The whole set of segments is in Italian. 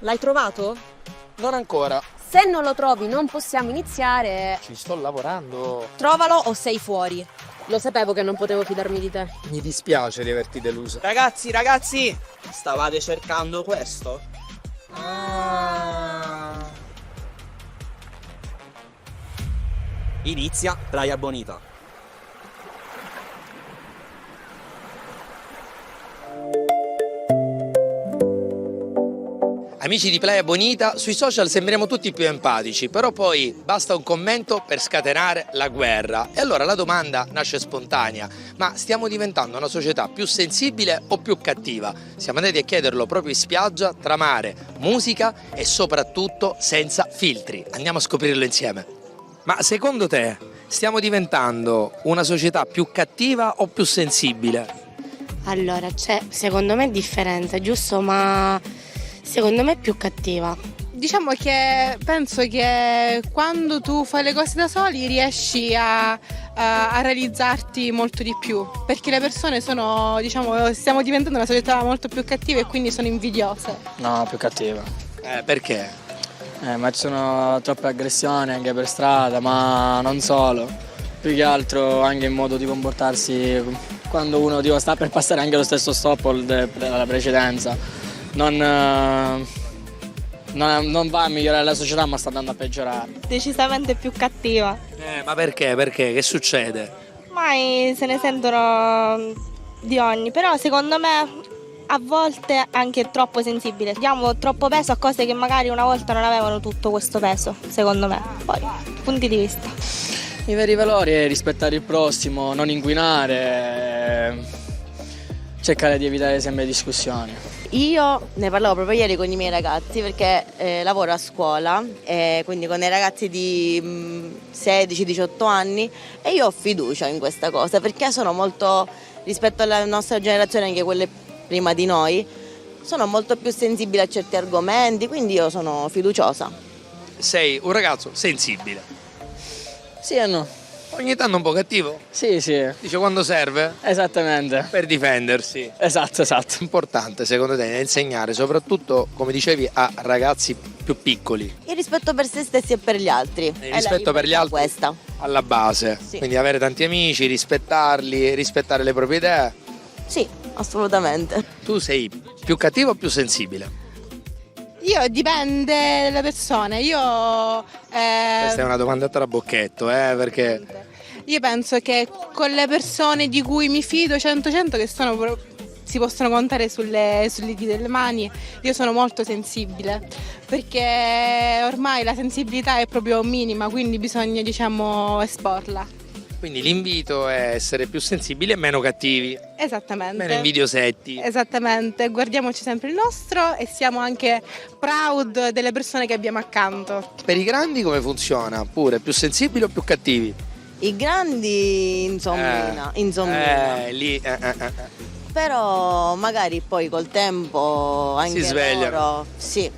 L'hai trovato? Non ancora. Se non lo trovi non possiamo iniziare. Ci sto lavorando. Trovalo o sei fuori. Lo sapevo che non potevo fidarmi di te. Mi dispiace di averti deluso. Ragazzi, stavate cercando questo? Inizia Playa Bonita. Amici di Playa Bonita, sui social sembriamo tutti più empatici, però poi basta un commento per scatenare la guerra. E allora la domanda nasce spontanea: ma stiamo diventando una società più sensibile o più cattiva? Siamo andati a chiederlo proprio in spiaggia, tra mare, musica e soprattutto senza filtri. Andiamo a scoprirlo insieme. Ma secondo te stiamo diventando una società più cattiva o più sensibile? Allora, c'è secondo me differenza, giusto? Ma secondo me è più cattiva. Diciamo che penso che quando tu fai le cose da soli riesci a realizzarti molto di più, perché le persone sono, stiamo diventando una società molto più cattiva e quindi sono invidiose. No, più cattiva. Perché? Ma ci sono troppe aggressioni anche per strada, ma non solo. Più che altro anche in modo di comportarsi quando uno sta per passare anche lo stesso stop della precedenza. Non va a migliorare la società, ma sta andando a peggiorare. Decisamente più cattiva. Ma perché? Perché? Che succede? Mai se ne sentono di ogni, però secondo me a volte anche troppo sensibile. Diamo troppo peso a cose che magari una volta non avevano tutto questo peso, secondo me. Poi, punti di vista. I veri valori è rispettare il prossimo, non inquinare, cercare di evitare sempre discussioni. Io ne parlavo proprio ieri con i miei ragazzi perché lavoro a scuola, quindi con i ragazzi di 16-18 anni, e io ho fiducia in questa cosa perché sono molto, rispetto alla nostra generazione, anche quelle prima di noi, sono molto più sensibili a certi argomenti, quindi io sono fiduciosa. Sei un ragazzo sensibile. Sì e no? Ogni tanto un po' cattivo? Sì. Dice quando serve? Esattamente. Per difendersi. Esatto. Importante secondo te insegnare, soprattutto come dicevi, a ragazzi più piccoli. Il rispetto per se stessi e per gli altri. Il rispetto per gli altri questa. Alla base. Sì. Quindi avere tanti amici, rispettarli, rispettare le proprie idee. Sì, assolutamente. Tu sei più cattivo o più sensibile? Io dipende dalle persone. Questa è una domanda a trabocchetto, perché Io penso che con le persone di cui mi fido 100% che si possono contare sulle dita delle mani, io sono molto sensibile, perché ormai la sensibilità è proprio minima, quindi bisogna esporla. quindi l'invito è essere più sensibili e meno cattivi, Esattamente. meno invidiosetti. Esattamente, guardiamoci sempre il nostro e siamo anche proud delle persone che abbiamo accanto. Per i grandi come funziona? Pure più sensibili o più cattivi? I grandi insomma. Lì. Però magari poi col tempo anche Si svegliano. loro, sì,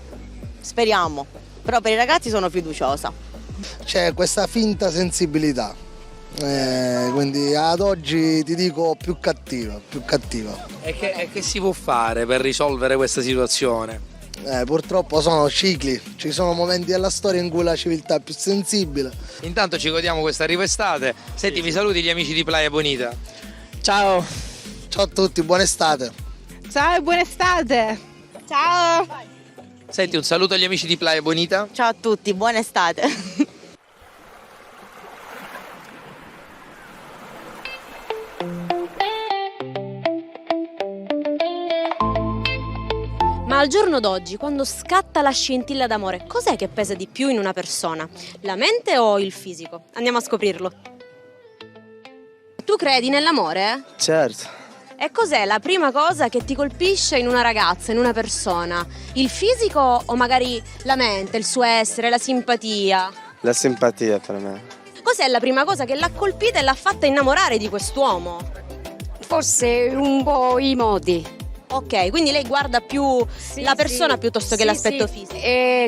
speriamo. Però per i ragazzi sono fiduciosa. C'è questa finta sensibilità, quindi ad oggi ti dico più cattiva. E che si può fare per risolvere questa situazione? Purtroppo sono cicli, ci sono momenti della storia in cui la civiltà è più sensibile. Intanto ci godiamo questa arrivo estate. Senti, mi saluti gli amici di Playa Bonita. Ciao. Ciao a tutti, buona estate. Ciao e buona estate! Ciao! Senti, un saluto agli amici di Playa Bonita. Ciao a tutti, buona estate. Ma al giorno d'oggi, quando scatta la scintilla d'amore, cos'è che pesa di più in una persona? La mente o il fisico? Andiamo a scoprirlo. Tu credi nell'amore? Certo. E cos'è la prima cosa che ti colpisce in una ragazza, in una persona? Il fisico o magari la mente, il suo essere, la simpatia? La simpatia per me. Cos'è la prima cosa che l'ha colpita e l'ha fatta innamorare di quest'uomo? Forse un po' i modi. Ok, quindi lei guarda più la persona piuttosto che l'aspetto fisico.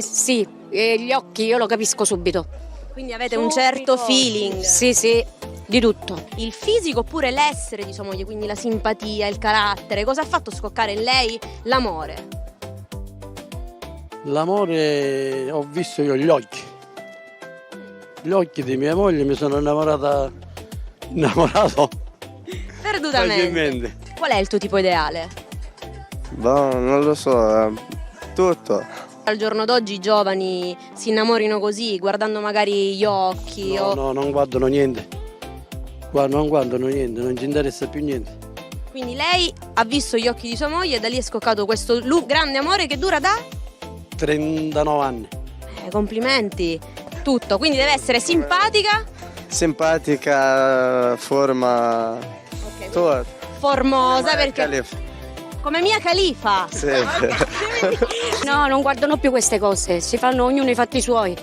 Sì, gli occhi io lo capisco subito. Quindi avete un certo feeling. Sì, di tutto. Il fisico oppure l'essere di sua moglie, quindi la simpatia, il carattere, cosa ha fatto scoccare in lei l'amore? L'amore, ho visto io gli occhi. Gli occhi di mia moglie, mi sono innamorato Perdutamente. facilmente. Qual è il tuo tipo ideale? Boh, non lo so, tutto. Al giorno d'oggi i giovani si innamorino così, guardando magari gli occhi No, o... no, non guardano niente. Non guardano niente, non ci interessa più niente. Quindi lei ha visto gli occhi di sua moglie e da lì è scoccato questo grande amore che dura da... 39 anni. Complimenti. Tutto, quindi deve essere simpatica, Simpatica, forma... tutto. formosa, perché... Calif. Come Mia Khalifa. Sì. No, non guardano più queste cose, si fanno ognuno i fatti suoi.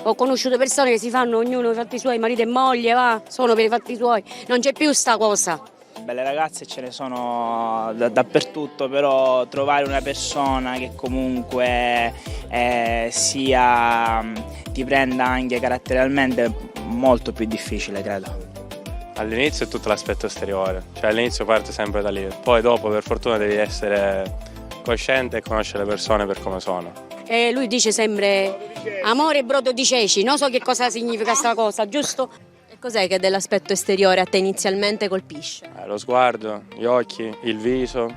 Ho conosciuto persone che si fanno ognuno i fatti suoi, marito e moglie, va, sono per i fatti suoi. Non c'è più sta cosa. Belle ragazze ce ne sono dappertutto, però trovare una persona che comunque ti prenda anche caratterialmente è molto più difficile, credo. All'inizio è tutto l'aspetto esteriore, cioè all'inizio parte sempre da lì, poi dopo per fortuna devi essere cosciente e conoscere le persone per come sono. E lui dice sempre amore e brodo di ceci, non so che cosa significa sta cosa, giusto? E cos'è che dell'aspetto esteriore a te inizialmente colpisce? Lo sguardo, gli occhi, il viso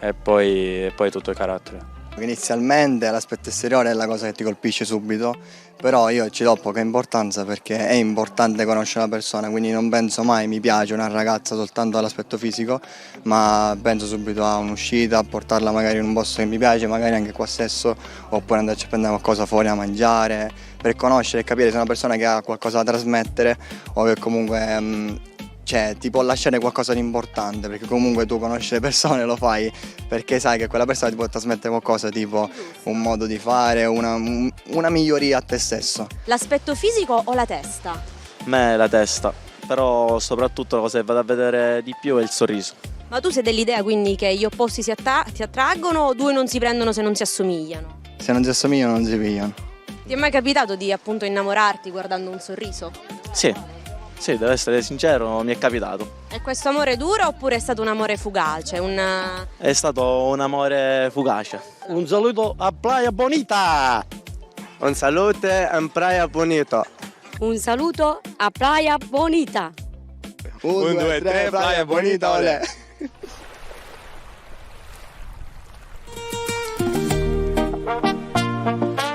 e poi tutto il carattere. Inizialmente l'aspetto esteriore è la cosa che ti colpisce subito, però io ci do poca importanza perché è importante conoscere una persona, quindi non penso mai mi piace una ragazza soltanto all'aspetto fisico, ma penso subito a un'uscita, a portarla magari in un posto che mi piace, magari anche qua stesso, oppure andarci a prendere qualcosa fuori a mangiare, per conoscere e capire se è una persona che ha qualcosa da trasmettere o che comunque ti può lasciare qualcosa di importante, perché comunque tu conosci le persone, lo fai perché sai che quella persona ti può trasmettere qualcosa, tipo un modo di fare, una miglioria a te stesso. L'aspetto fisico o la testa? A me la testa, però soprattutto la cosa che vado a vedere di più è il sorriso. Ma tu sei dell'idea quindi che gli opposti si attraggono o due non si prendono se non si assomigliano? Se non si assomigliano non si pigliano. Ti è mai capitato di appunto innamorarti guardando un sorriso? Sì, devo essere sincero, mi è capitato. E questo amore dura oppure è stato un amore fugace? È stato un amore fugace. Un saluto a Playa Bonita! Un saluto a Playa Bonita. Un saluto a Playa Bonita. 1, 2, 3, Playa Bonita, olè!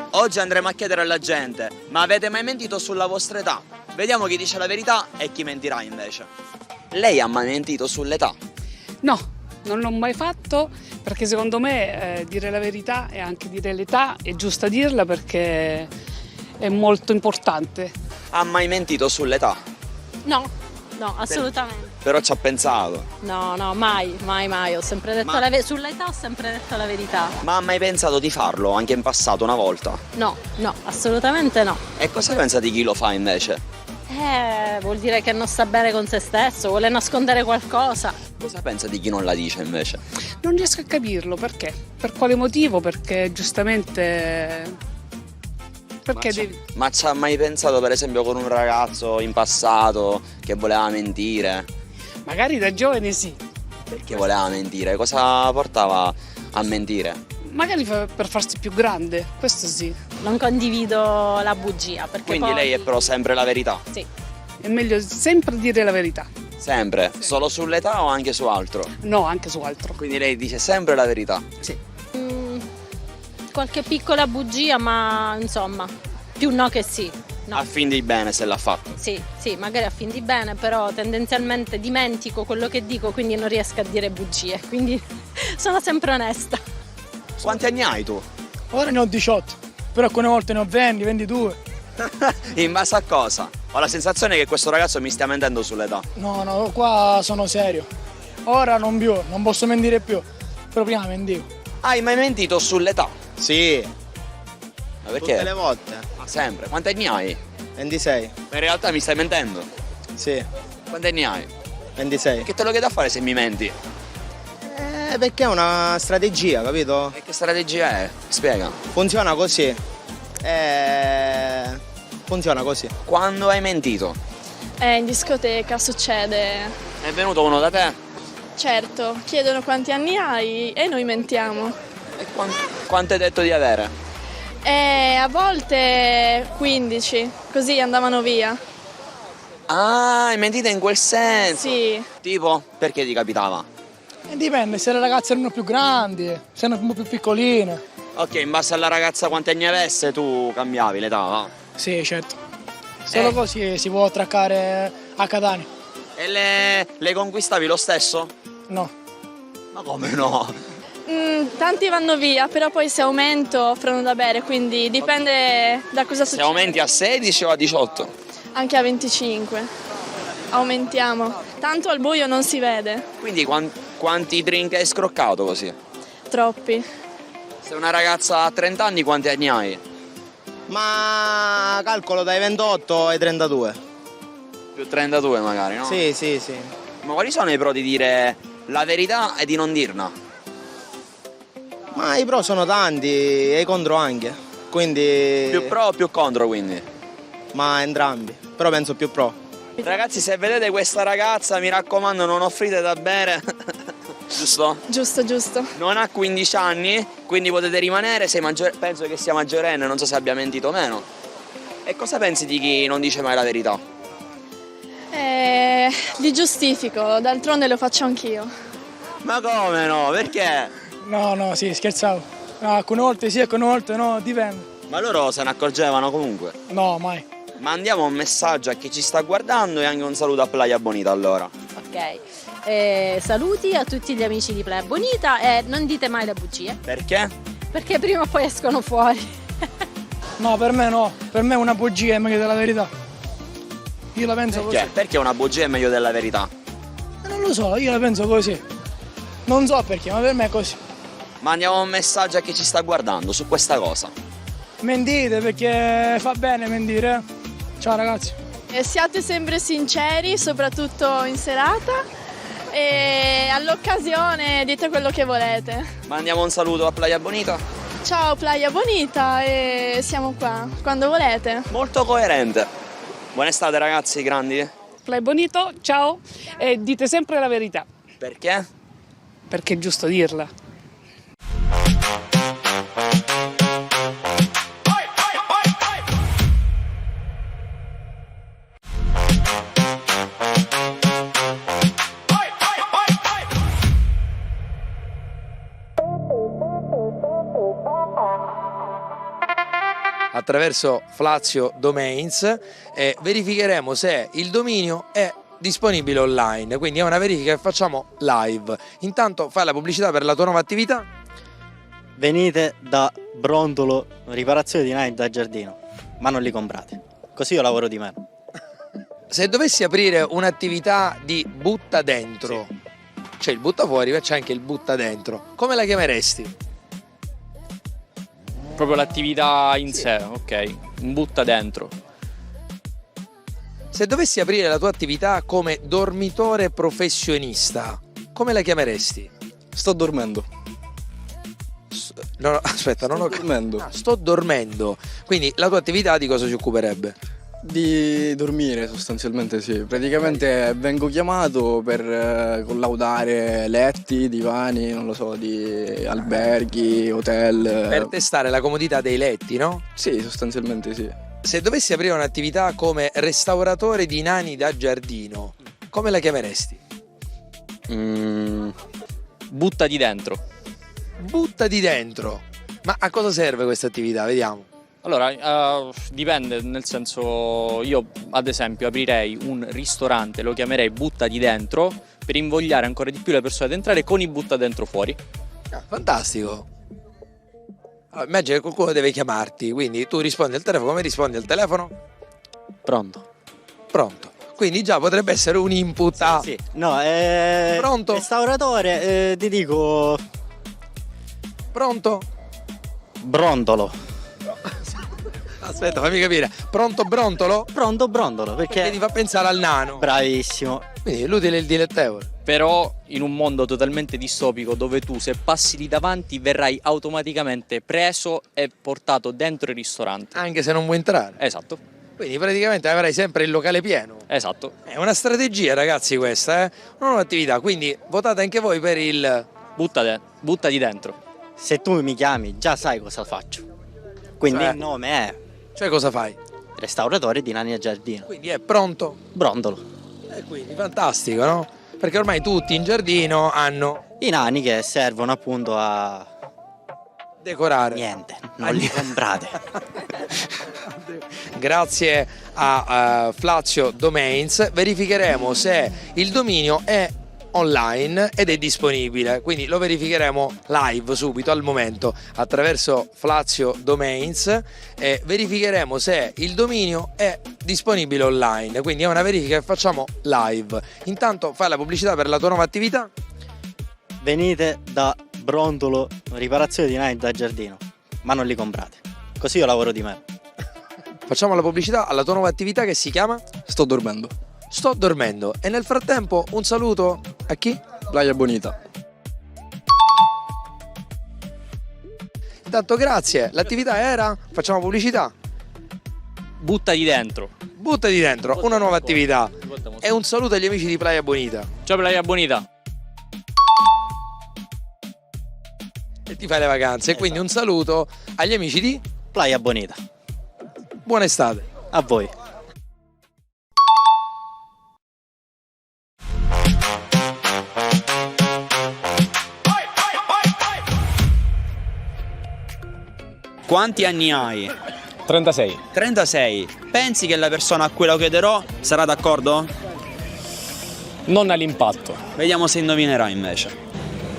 Oggi andremo a chiedere alla gente, ma avete mai mentito sulla vostra età? Vediamo chi dice la verità e chi mentirà invece. Lei ha mai mentito sull'età? No, non l'ho mai fatto perché secondo me dire la verità e anche dire l'età è giusta dirla perché è molto importante. Ha mai mentito sull'età? No, assolutamente. Però ci ha pensato. No, mai. Ho sempre detto sull'età ho sempre detto la verità. Ma ha mai pensato di farlo anche in passato una volta? No, assolutamente no. E cosa pensa di chi lo fa invece? Vuol dire che non sta bene con se stesso, vuole nascondere qualcosa. Cosa pensa di chi non la dice invece? Non riesco a capirlo, perché? Per quale motivo? Perché giustamente... Ma ci ha mai pensato per esempio con un ragazzo in passato che voleva mentire? Magari da giovane sì. Perché voleva mentire? Cosa portava a mentire? Magari per farsi più grande, questo sì. Non condivido la bugia perché Quindi lei è però sempre la verità? Sì. È meglio sempre dire la verità. Sempre? Sì. Solo sull'età o anche su altro? No, anche su altro. Quindi lei dice sempre la verità? Sì. Qualche piccola bugia, ma insomma, più no che sì. No. A fin di bene se l'ha fatto? Sì, magari a fin di bene, però tendenzialmente dimentico quello che dico, quindi non riesco a dire bugie, quindi sono sempre onesta. Quanti anni hai tu? Ora ne ho 18, però alcune volte ne ho 20, 22. In base a cosa? Ho la sensazione che questo ragazzo mi stia mentendo sull'età. No, qua sono serio. Ora non posso mentire più, però prima mentivo. Hai mai mentito sull'età? Sì. Ma perché? Tutte le volte. Ma sempre. Quanti anni hai? 26. Ma in realtà mi stai mentendo? Sì. Quanti anni hai? 26. Che te lo chiedo a fare se mi menti? Perché è una strategia, capito? E che strategia è? Spiega. Funziona così. Funziona così. Quando hai mentito? In discoteca succede. È venuto uno da te? Certo, chiedono quanti anni hai e noi mentiamo. E quanto hai detto di avere? E a volte 15, così andavano via. Ah, hai mentito in quel senso? Sì. Tipo, perché ti capitava? Dipende, se le ragazze erano più grandi, se erano un po' più piccoline. Ok, in base alla ragazza quanti anni avesse tu cambiavi l'età, va? Sì, certo. Solo così si può attraccare a Catania. E le conquistavi lo stesso? No. Ma come no? Tanti vanno via, però poi se aumento offrono da bere, quindi dipende da cosa Se succede. aumenti a 16 o a 18? Anche a 25. Aumentiamo. Tanto al buio non si vede. Quindi quanti drink hai scroccato così? Troppi. Se una ragazza ha 30 anni quanti anni hai? Ma calcolo dai 28 ai 32. Più 32 magari, no? Sì, sì, sì. Ma quali sono i pro di dire la verità e di non dirla? Ma i pro sono tanti e i contro anche. Quindi. Più pro o più contro quindi? Ma entrambi. Però penso più pro. Ragazzi, se vedete questa ragazza, mi raccomando, non offrite da bere. Giusto? Giusto, giusto. Non ha 15 anni, quindi potete rimanere, penso che sia maggiorenne, non so se abbia mentito o meno. E cosa pensi di chi non dice mai la verità? Li giustifico, d'altronde lo faccio anch'io. Ma come no? Perché? No, sì, scherzavo. No, alcune volte sì, alcune volte no, dipende. Ma loro se ne accorgevano comunque? No, mai. Mandiamo un messaggio a chi ci sta guardando e anche un saluto a Playa Bonita allora. Ok, saluti a tutti gli amici di Playa Bonita e non dite mai le bugie, Perché? perché prima o poi escono fuori. No, per me no. Per me una bugia è meglio della verità. Io la penso Perché? così. Perché una bugia è meglio della verità? Non lo so, io la penso così. Non so perché, ma per me è così. Mandiamo un messaggio a chi ci sta guardando su questa cosa. Mentite perché fa bene mentire. Ciao ragazzi. E siate sempre sinceri, soprattutto in serata. E all'occasione dite quello che volete. Mandiamo un saluto a Playa Bonita. Ciao Playa Bonita e siamo qua, quando volete. Molto coerente. Buona estate ragazzi, grandi. Play bonito, ciao, e dite sempre la verità. Perché? Perché è giusto dirla. Attraverso Flazio Domains verificheremo se il dominio è disponibile online, quindi è una verifica che facciamo live. Intanto fai la pubblicità per la tua nuova attività. Venite da Brontolo, riparazione di navi da giardino, ma non li comprate, così io lavoro di meno. Se dovessi aprire un'attività di butta dentro, c'è il butta fuori ma c'è anche il butta dentro, come la chiameresti? Proprio l'attività in sé, ok, un butta dentro. Se dovessi aprire la tua attività come dormitore professionista, come la chiameresti? Sto dormendo. No, aspetta, non ho dormendo. Sto dormendo. Quindi la tua attività di cosa si occuperebbe? Di dormire sostanzialmente sì. Praticamente vengo chiamato per collaudare letti, divani, non lo so, di alberghi, hotel. Per testare la comodità dei letti, no? Sì, sostanzialmente sì. Se dovessi aprire un'attività come restauratore di nani da giardino, come la chiameresti? Butta di dentro. Butta di dentro. Ma a cosa serve questa attività? Vediamo. Allora, dipende, nel senso, io ad esempio aprirei un ristorante, lo chiamerei butta di dentro, per invogliare ancora di più le persone ad entrare con i butta dentro fuori. Fantastico. Allora, immagina che qualcuno deve chiamarti, quindi tu rispondi al telefono. Come rispondi al telefono? Pronto. Pronto. Quindi già potrebbe essere un input a... Sì. No, Pronto? Restauratore, ti dico... Pronto? Brontolo. Aspetta, fammi capire. Pronto brontolo? Pronto brontolo, perché ti fa pensare al nano. Bravissimo. Quindi l'utile e il dilettevole. Però in un mondo totalmente distopico dove tu se passi lì davanti verrai automaticamente preso e portato dentro il ristorante. Anche se non vuoi entrare. Esatto. Quindi praticamente avrai sempre il locale pieno. Esatto. È una strategia ragazzi questa, Una nuova attività, quindi votate anche voi per il... Butta di dentro. Se tu mi chiami già sai cosa faccio. Quindi Cioè? il nome è Cioè cosa fai? Restauratore di nani a giardino. Quindi è pronto? Brondolo. E quindi fantastico, no? Perché ormai tutti in giardino hanno I nani che servono appunto a decorare. niente, non li comprate. Grazie a Flazio Domains verificheremo se il dominio è online ed è disponibile, quindi lo verificheremo live subito al momento attraverso Flazio Domains e verificheremo se il dominio è disponibile online, quindi è una verifica che facciamo live. Intanto fai la pubblicità per la tua nuova attività. Venite da Brondolo, riparazione di nani da giardino, ma non li comprate. Così io lavoro di me. Facciamo la pubblicità alla tua nuova attività che si chiama Sto dormendo. Sto dormendo. E nel frattempo un saluto a chi? Playa Bonita. Intanto grazie, l'attività era, facciamo pubblicità, Buttati dentro. buttati dentro, una nuova attività e un saluto agli amici di Playa Bonita. Ciao Playa Bonita. E ti fai le vacanze, e quindi un saluto agli amici di Playa Bonita. Buona estate. A voi. Quanti anni hai? 36. 36. Pensi che la persona a cui lo chiederò sarà d'accordo? Non all'impatto. Vediamo se indovinerà invece.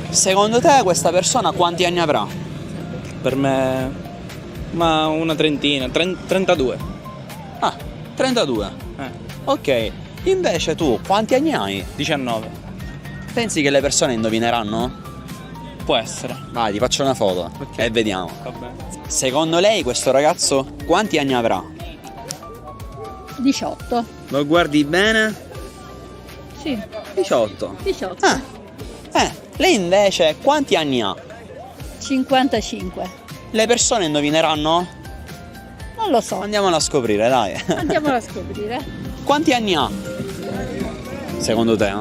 Secondo te questa persona quanti anni avrà? Per me, ma una trentina, 32. Ah, 32. Ok. Invece tu quanti anni hai? 19. Pensi che le persone indovineranno? Può essere. Vai, ti faccio una foto e vediamo. Va bene. Secondo lei questo ragazzo quanti anni avrà? 18. Lo guardi bene? Sì, 18. 18. Lei invece quanti anni ha? 55. Le persone indovineranno? Non lo so. Andiamolo a scoprire, dai. Andiamolo a scoprire. Quanti anni ha? Secondo te?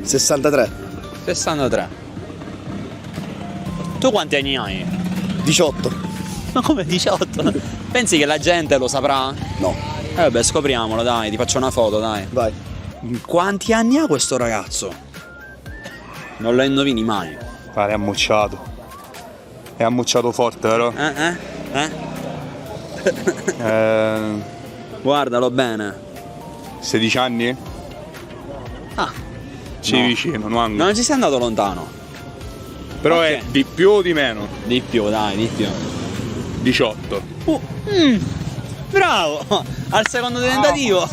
63. 63. Tu quanti anni hai? 18. Ma come 18? Pensi che la gente lo saprà? No. Vabbè, scopriamolo, dai, ti faccio una foto, dai. Vai. Quanti anni ha questo ragazzo? Non lo indovini mai. Pare è ammucciato. È ammucciato forte, vero? Guardalo bene. 16 anni? Ah. Ci No. vicino, non angolo. Non ci sei andato lontano. Però Ok. è di più o di meno? Di più, dai, di più. 18. Bravo! Al secondo tentativo.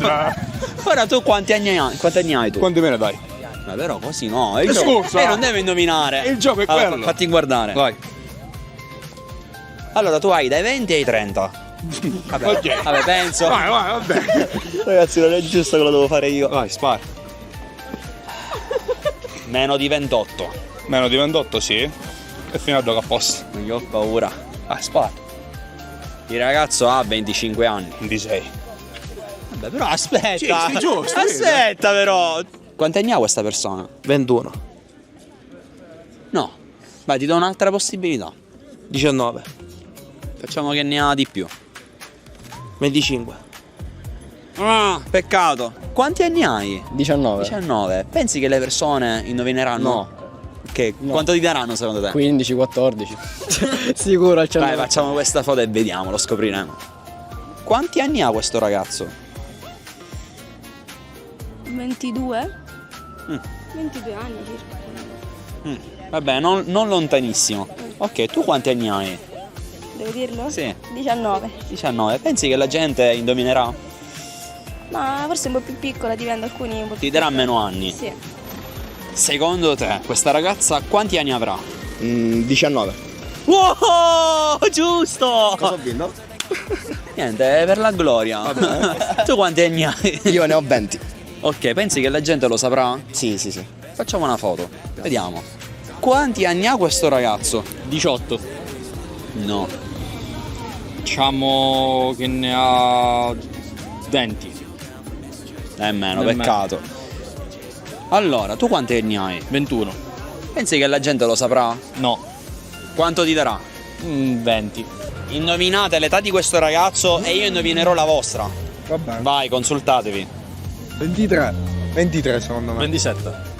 Ora tu quanti anni hai? Quanti anni hai tu? Quanti me ne dai? Ma però così no. Il Scusa. Lei non deve indovinare. Il gioco è Allora, quello. Fatti guardare. Vai. Allora tu hai dai 20 ai 30. Vabbè, Ok. vabbè, penso. Vai, vabbè. Ragazzi, non è giusto che lo devo fare io. Vai, spara. Meno di 28. Meno di 28, sì. E fino a gioco a posto. Io ho paura. Vai, spara. Il ragazzo ha 25 anni. 26. Vabbè, però aspetta. Sì, sei giusto, Aspetta però. Quanti anni ha questa persona? 21. No. Vai, ti do un'altra possibilità. 19. Facciamo che ne ha di più. 25. Ah, peccato. Quanti anni hai? 19. 19. Pensi che le persone indovineranno? No. Che Quanto ti daranno secondo te? 15, 14. Sicuro al 100%. Dai, facciamo questa foto e vediamo, lo scopriremo. Quanti anni ha questo ragazzo? 22? 22 anni circa. Vabbè, non lontanissimo. Ok, tu quanti anni hai? Devo dirlo? Sì. 19. 19. Pensi che la gente indovinerà? Ma forse un po' più piccola, dipende, alcuni un po' più Ti darà piccoli. meno anni. Sì. Secondo te, questa ragazza quanti anni avrà? 19. Wow, giusto! Cosa ho vinto? Niente, è per la gloria. Tu quanti anni hai? Io ne ho 20. Ok, pensi che la gente lo saprà? Sì, sì, sì. Facciamo una foto. Vediamo. Quanti anni ha questo ragazzo? 18. No. Diciamo che ne ha 20. Nemmeno, Nemmeno. peccato. Allora, tu quanti anni hai? 21. Pensi che la gente lo saprà? No. Quanto ti darà? 20. Indovinate l'età di questo ragazzo e io indovinerò la vostra. Va bene. Vai, consultatevi. 23. 23 secondo me. 27.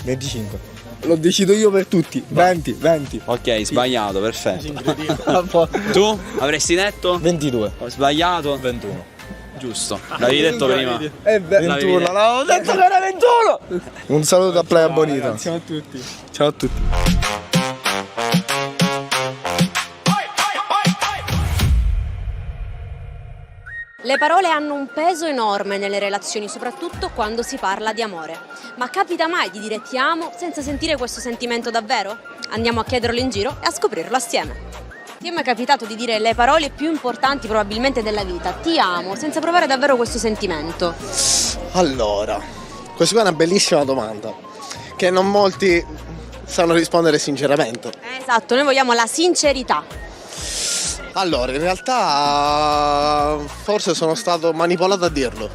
25. Lo decido io per tutti. 20. Ok, sbagliato, perfetto. Tu avresti detto? 22. Ho sbagliato? 21. Giusto. L'avevi detto prima? 21. L'avevo detto che era 21. Un saluto a Playa Bonita. Ciao a tutti. Ciao a tutti. Le parole hanno un peso enorme nelle relazioni, soprattutto quando si parla di amore. Ma capita mai di dire ti amo senza sentire questo sentimento davvero? Andiamo a chiederlo in giro e a scoprirlo assieme. Ti è mai capitato di dire le parole più importanti probabilmente della vita, ti amo, senza provare davvero questo sentimento? Allora, questa qua è una bellissima domanda che non molti sanno rispondere sinceramente. Esatto, noi vogliamo la sincerità. Allora, in realtà forse sono stato manipolato a dirlo.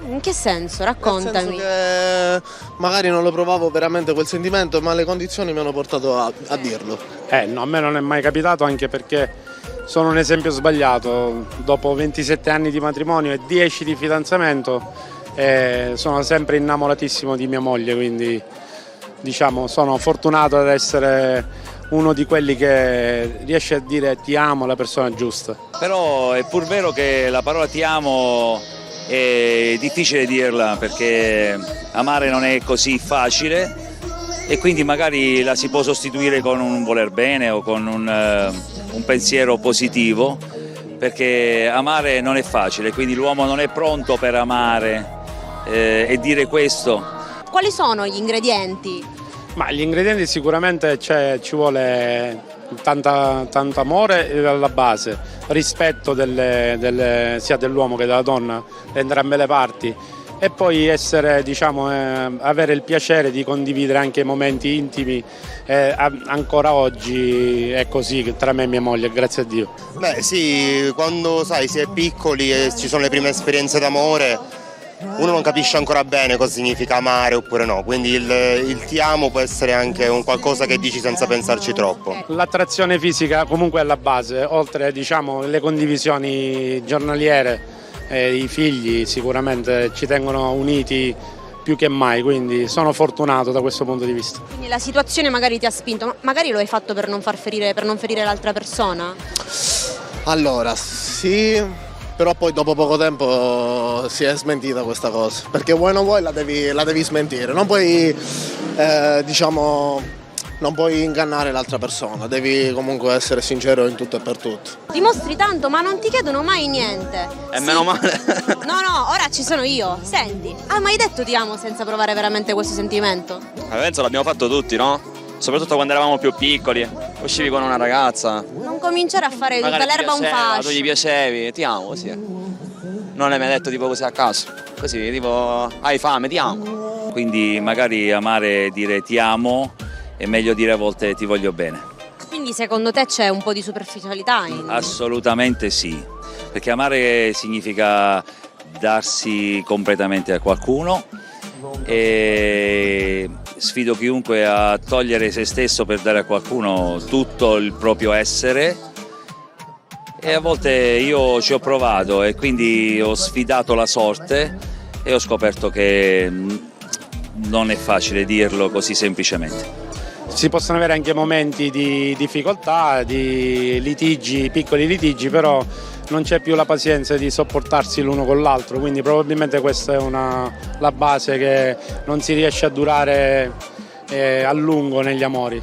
In che senso? Raccontami. Nel senso che magari non lo provavo veramente quel sentimento, ma le condizioni mi hanno portato a dirlo. No, a me non è mai capitato, anche perché sono un esempio sbagliato. Dopo 27 anni di matrimonio e 10 di fidanzamento, sono sempre innamoratissimo di mia moglie, quindi diciamo sono fortunato ad essere uno di quelli che riesce a dire ti amo alla persona giusta. Però è pur vero che la parola ti amo è difficile dirla, perché amare non è così facile e quindi magari la si può sostituire con un voler bene o con un pensiero positivo, perché amare non è facile, quindi l'uomo non è pronto per amare e dire questo. Quali sono gli ingredienti? Ma gli ingredienti sicuramente ci vuole tanto amore alla base, rispetto sia dell'uomo che della donna, da entrambe le parti, e poi essere, avere il piacere di condividere anche momenti intimi. Ancora oggi è così tra me e mia moglie, grazie a Dio. Beh sì, quando si è piccoli e ci sono le prime esperienze d'amore, uno non capisce ancora bene cosa significa amare oppure no, quindi il ti amo può essere anche un qualcosa che dici senza pensarci troppo. L'attrazione fisica comunque è la base, oltre le condivisioni giornaliere, i figli sicuramente ci tengono uniti più che mai, quindi sono fortunato da questo punto di vista. Quindi la situazione magari ti ha spinto, ma magari lo hai fatto per non ferire l'altra persona? Allora, sì. Però poi dopo poco tempo si è smentita questa cosa, perché vuoi o non vuoi la devi smentire, non puoi non puoi ingannare l'altra persona, devi comunque essere sincero in tutto e per tutto. Dimostri tanto, ma non ti chiedono mai niente. E meno male. No, ora ci sono io, senti, hai mai detto ti amo senza provare veramente questo sentimento? Penso l'abbiamo fatto tutti, no? Soprattutto quando eravamo più piccoli, uscivi con una ragazza. Non cominciare a fare tutta l'erba un fascio. Tu gli piacevi, ti amo così. Non l'hai mai detto tipo così a caso, così tipo hai fame, ti amo. Quindi magari amare e dire ti amo è meglio dire a volte ti voglio bene. Quindi secondo te c'è un po' di superficialità? Assolutamente sì, perché amare significa darsi completamente a qualcuno e sfido chiunque a togliere se stesso per dare a qualcuno tutto il proprio essere, e a volte io ci ho provato e quindi ho sfidato la sorte e ho scoperto che non è facile dirlo così semplicemente. Si possono avere anche momenti di difficoltà, di litigi, piccoli litigi, però non c'è più la pazienza di sopportarsi l'uno con l'altro, quindi probabilmente questa è la base che non si riesce a durare a lungo negli amori.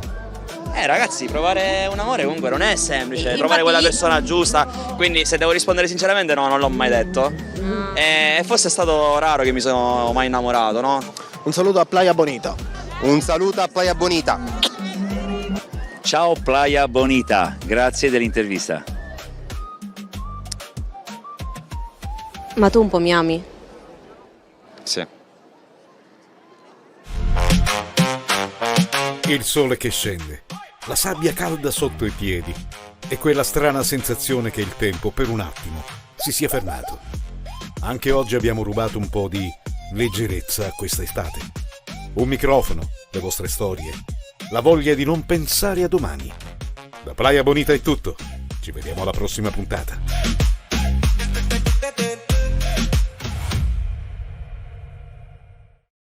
Ragazzi, provare un amore comunque non è semplice, trovare quella persona giusta, quindi se devo rispondere sinceramente no, non l'ho mai detto. E forse è stato raro che mi sono mai innamorato, no? Un saluto a Playa Bonita. Un saluto a Playa Bonita. Ciao Playa Bonita, grazie dell'intervista. Ma tu un po' mi ami? Sì. Il sole che scende, la sabbia calda sotto i piedi e quella strana sensazione che il tempo per un attimo si sia fermato. Anche oggi abbiamo rubato un po' di leggerezza a questa estate. Un microfono, le vostre storie, la voglia di non pensare a domani. Da Playa Bonita è tutto, ci vediamo alla prossima puntata.